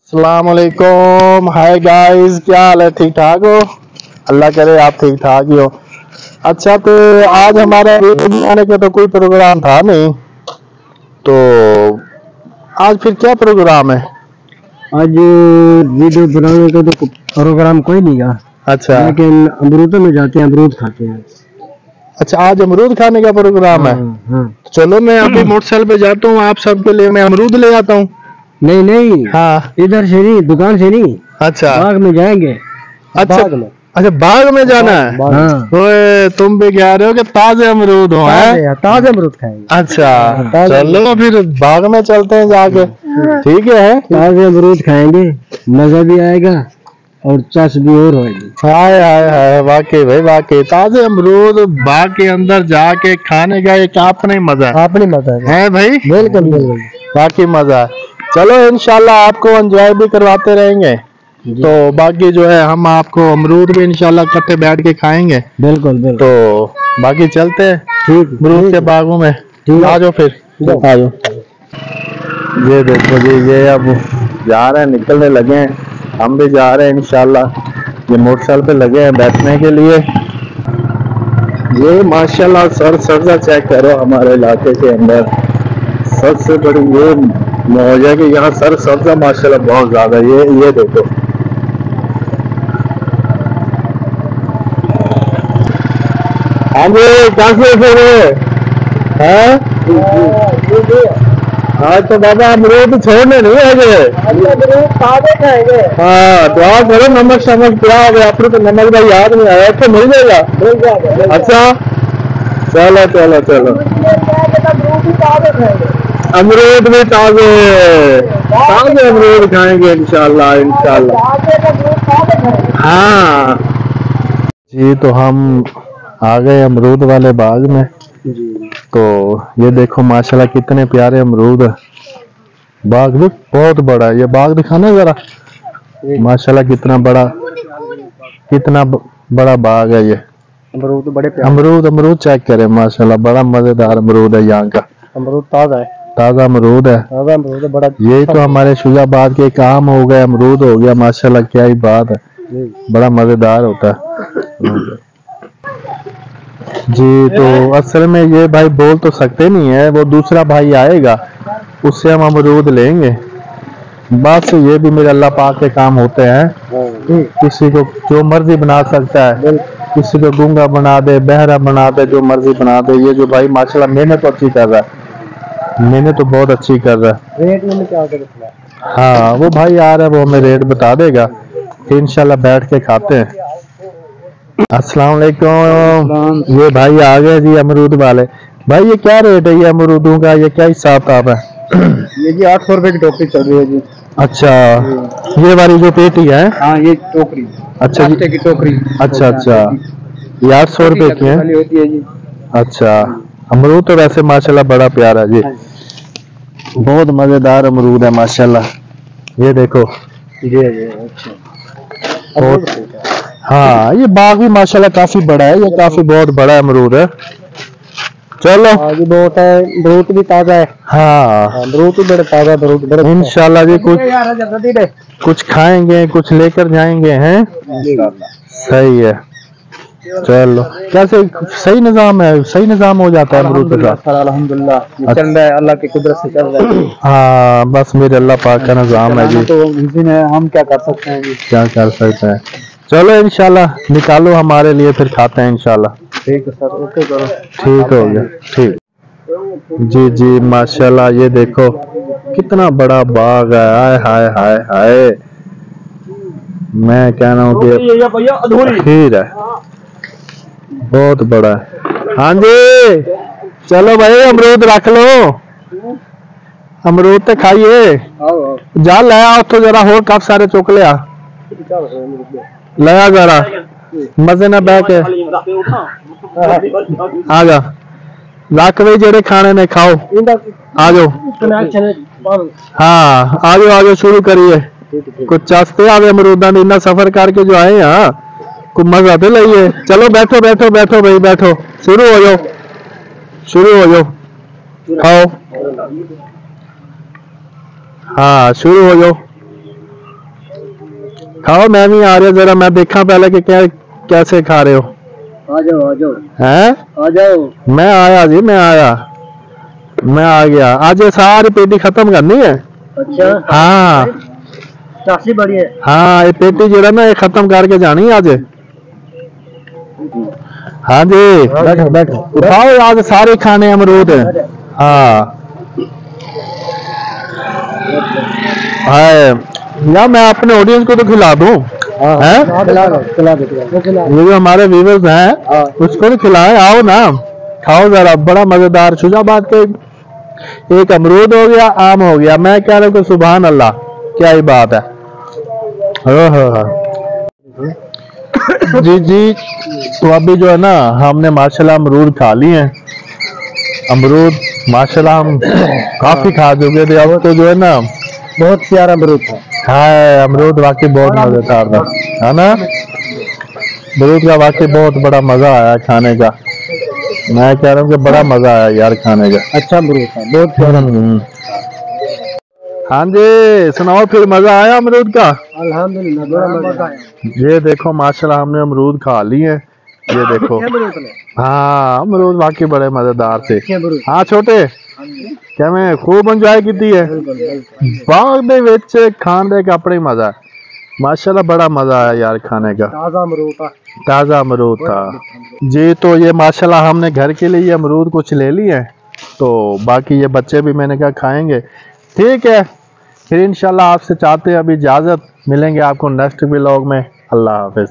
अस्सलामुअलैकुम, hi guys, क्या हाल है? ठीक ठाक हो? अल्लाह करे आप ठीक ठाक ही हो। अच्छा, तो आज हमारा वीडियो बनाने का तो कोई प्रोग्राम था नहीं, तो आज फिर क्या प्रोग्राम है? आज वीडियो बनाने का तो प्रोग्राम कोई नहीं था। अच्छा, लेकिन अमरूदों में जाते हैं, अमरूद खाते हैं। अच्छा, आज अमरूद खाने का प्रोग्राम है। हाँ। चलो, मैं अभी मोटरसाइकिल पे जाता हूँ, आप सबके लिए मैं अमरूद ले आता हूँ। नहीं नहीं, हाँ, इधर से नहीं, दुकान से नहीं, अच्छा, बाग में जाएंगे। अच्छा, बाग में। अच्छा, बाग में जाना है। हाँ, ओए, तुम भी कह रहे हो कि ताजे अमरूद हो? हैं? ताजे अमरूद खाएंगे। अच्छा, चलो फिर बाग में चलते हैं जाके। ठीक है, ताजे अमरूद खाएंगे, मजा भी आएगा और चस भी और होगी। हाय हाय हाय, वाकई भाई, वाकई ताजे अमरूद बाग के अंदर जाके खाने का एक अपना ही मजा आपने मजा है भाई। बिल्कुल बिल्कुल। बाकी मजा है। चलो, इंशाल्लाह आपको एंजॉय भी करवाते रहेंगे। तो बाकी जो है, हम आपको अमरूद भी इंशाल्लाह इकट्ठे बैठ के खाएंगे। बिल्कुल बिल्कुल। तो बाकी चलते हैं ठीक, अमरूद के बागों में। आ जाओ फिर, आ जाओ। ये देखो जी, ये अब जा रहे हैं, निकलने लगे हैं। हम भी जा रहे हैं इंशाल्लाह। ये मोटरसाइकिल पे लगे हैं बैठने के लिए। ये माशाल्लाह सर सब्जा चेक करो, हमारे इलाके के अंदर सबसे बड़ी ये मौज है कि यहाँ सर सब्जा माशाल्लाह बहुत ज्यादा है। ये देखो, हाँ जी, कैसे फिर है? हाँ, तो बाबा अमरूद छोड़ने नहीं है। हाँ, दुआ करो, नमक शमक क्या हो गया अपने तो नमक का याद नहीं आया, तो मिल जाएगा। अच्छा, चलो चलो चलो, अमरूद भी ताजे ताजे अमरूद खाएंगे इंशाल्लाह इंशाल्लाह। हाँ जी, तो हम आ गए अमरूद वाले बाग में। तो ये देखो माशाल्लाह कितने प्यारे अमरूद है। बाग भी बहुत बड़ा है। ये बाग दिखाना जरा, माशाल्लाह कितना बड़ा बाग है। ये अमरूद बड़े प्यारे। अमरूद चेक करें, माशाल्लाह बड़ा मजेदार अमरूद है यहाँ का। अमरूद ताजा है, ताजा अमरूद है। ताजा अमरूद है, बड़ा। यही तो हमारे शुजाबाद के एक आम हो गया, अमरूद हो गया, माशाल्लाह क्या ही बात है, बड़ा मजेदार होता है जी। तो असल में ये भाई बोल तो सकते नहीं है, वो दूसरा भाई आएगा, उससे हम अमरूद लेंगे। बस ये भी मेरे अल्लाह पाक के काम होते हैं। किसी को जो मर्जी बना सकता है, किसी को गूंगा बना दे, बहरा बना दे, जो मर्जी बना दे। ये जो भाई माशाल्लाह मेहनत तो अच्छी कर रहा है, मेहनत तो बहुत अच्छी कर रहा है। रेट में क्या कर? हाँ, वो भाई आ रहा है, वो हमें रेट बता देगा, इंशाल्लाह बैठ के खाते हैं। अस्सलाम वालेकुम, ये भाई आ गए जी अमरूद वाले। भाई ये क्या रेट है ये अमरूदों का, ये क्या हिसाब किताब है? ये जी 800 रुपए की टोकरी चल रही है जी। अच्छा, ये वाली जो पेटी है? हाँ, ये टोकरी। अच्छा जी, की टोकरी। अच्छा अच्छा, ये 800 रुपए की है। होती है जी। अच्छा, अमरूद तो वैसे माशाल्लाह बड़ा प्यारा है जी, बहुत मजेदार अमरूद है माशाल्लाह। ये देखो जी अच्छा। और हाँ, ये बाग भी माशाल्लाह काफी बड़ा है, ये काफी बहुत बड़ा अमरूद है। चलो, आगे बहुत है, अमरूद भी ताजा है। हाँ, अमरूद भी बड़े ताजा, अमरूद बड़े। इंशाल्लाह जी कुछ खाएंगे, कुछ लेकर जाएंगे हैं। सही है, चलो। कैसे सही निजाम है, सही निजाम हो जाता है अमरूद के साथ? अल्हम्दुलिल्लाह चल रहा है, अल्लाह की कुदरत से चल रहा है। हाँ, बस मेरे अल्लाह पाक का निजाम है जी, तो हम क्या कर सकते हैं जी? क्या कर सकते हैं। चलो इंशाल्लाह निकालो हमारे लिए, फिर खाते हैं इंशाल्लाह। ठीक है सर, ओके करो। ठीक हो गया, ठीक जी जी। माशाल्लाह ये देखो कितना बड़ा बाग है, हाय हाय हाय हाय। मैं कह रहा हूँ कि खीर है, बहुत बड़ा है। हाँ जी, चलो भाई अमरूद रख लो, अमरूद तो खाइए। जा ले आओ तो जरा, हो कब सारे चुक लिया, ले आ जरा, मजे ना बह के आ जा, रख भाई जेड़े खाने ने खाओ, आ जाओ। हाँ, आ जाओ शुरू करिए। कुछ चाहते आवे अमरूदा ने, इतना सफर करके जो आए हैं, कुछ मजा तो लाइए। चलो बैठो बैठो बैठो भाई बैठो, शुरू हो जाओ, शुरू हो जाओ, खाओ। हाँ, शुरू हो जाओ। खाओ, मैं भी आ रहा, जरा मैं देखा पहले कि क्या कैसे खा रहे हो। आ जाओ हैं? आ जाओ। मैं आया जी, मैं आ गया। आज ये सारी पेटी खत्म करनी है। अच्छा हाँ चाची बड़ी है। हाँ, ये पेटी जो है ना, ये खत्म करके जानी है आज। हाँ जी, बैठो बैठो। उठाओ, आज सारे खाने अमरूद है। हाँ या मैं अपने ऑडियंस को तो खिला दूं। हैं? खिला दो। ये जो हमारे व्यूवर्स हैं उसको भी खिलाएं, आओ ना, खाओ जरा, बड़ा मजेदार। शुजाबाद के एक अमरूद हो गया, आम हो गया। मैं कह रहा हूँ कि सुभान अल्लाह, क्या ही बात है। जी जी, तो अभी जो है ना, हमने माशाल्लाह अमरूद खा लिए हैं। अमरूद माशाल्लाह हम काफी खा चुके थे। अब तो जो है ना, बहुत प्यारा अमरूद था। हाँ अमरूद वाकई बहुत मजेदार था, है ना। अमरूद का वाकई बहुत बड़ा मजा आया खाने का। मैं कह रहा हूँ कि बड़ा मजा आया यार खाने का। अच्छा अमरूद था, बहुत प्यारा। हाँ जी, सुनाओ फिर, मजा आया अमरूद का? अल्हम्दुलिल्लाह बड़ा मजा आया। ये देखो माशाल्लाह हमने अमरूद खा लिए हैं। ये देखो, हाँ अमरूद वाकई बड़े मजेदार थे। हाँ छोटे, क्या मैं खूब इंजॉय की है। बाग दे विच खान दे कपड़े मजा, माशाल्लाह बड़ा मजा आया यार खाने का। ताज़ा अमरूद था जी। तो ये माशाल्लाह हमने घर के लिए अमरूद कुछ ले लिए हैं, तो बाकी ये बच्चे भी मैंने कहा खाएंगे। ठीक है, फिर इंशाल्लाह आपसे चाहते हैं अभी इजाज़त, मिलेंगे आपको नेक्स्ट व्लॉग में। अल्लाह हाफिज़।